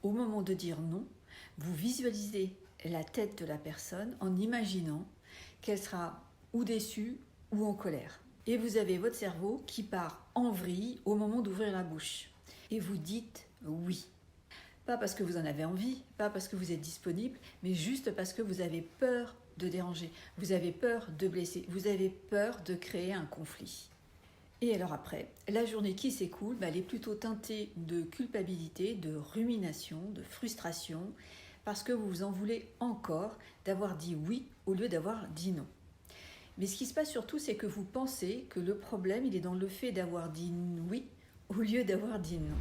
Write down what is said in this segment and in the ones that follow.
au moment de dire non, vous visualisez la tête de la personne en imaginant qu'elle sera ou déçue ou en colère. Et vous avez votre cerveau qui part en vrille au moment d'ouvrir la bouche. Et vous dites oui. Pas parce que vous en avez envie, pas parce que vous êtes disponible, mais juste parce que vous avez peur de déranger, vous avez peur de blesser, vous avez peur de créer un conflit. Et alors après, la journée qui s'écoule, elle est plutôt teintée de culpabilité, de rumination, de frustration, parce que vous vous en voulez encore d'avoir dit oui au lieu d'avoir dit non. Mais ce qui se passe surtout, c'est que vous pensez que le problème, il est dans le fait d'avoir dit oui au lieu d'avoir dit non.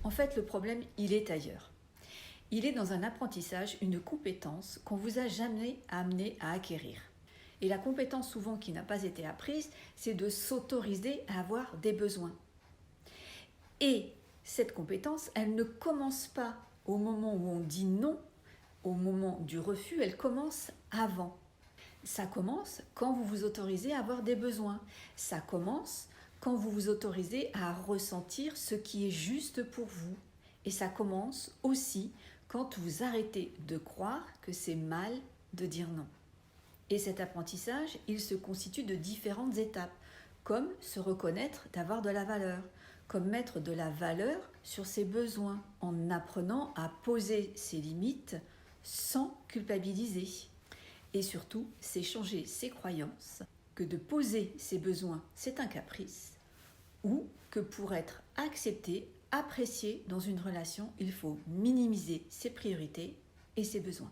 En fait, le problème, il est ailleurs. Il est dans un apprentissage, une compétence qu'on ne vous a jamais amené à acquérir. Et la compétence souvent qui n'a pas été apprise, c'est de s'autoriser à avoir des besoins. Et cette compétence, elle ne commence pas au moment où on dit non, au moment du refus, elle commence avant. Ça commence quand vous vous autorisez à avoir des besoins. Ça commence quand vous vous autorisez à ressentir ce qui est juste pour vous. Et ça commence aussi quand vous arrêtez de croire que c'est mal de dire non. Et cet apprentissage, il se constitue de différentes étapes, comme se reconnaître d'avoir de la valeur, comme mettre de la valeur sur ses besoins, en apprenant à poser ses limites sans culpabiliser. Et surtout, c'est changer ses croyances, que de poser ses besoins, c'est un caprice, ou que pour être accepté, apprécié dans une relation, il faut minimiser ses priorités et ses besoins.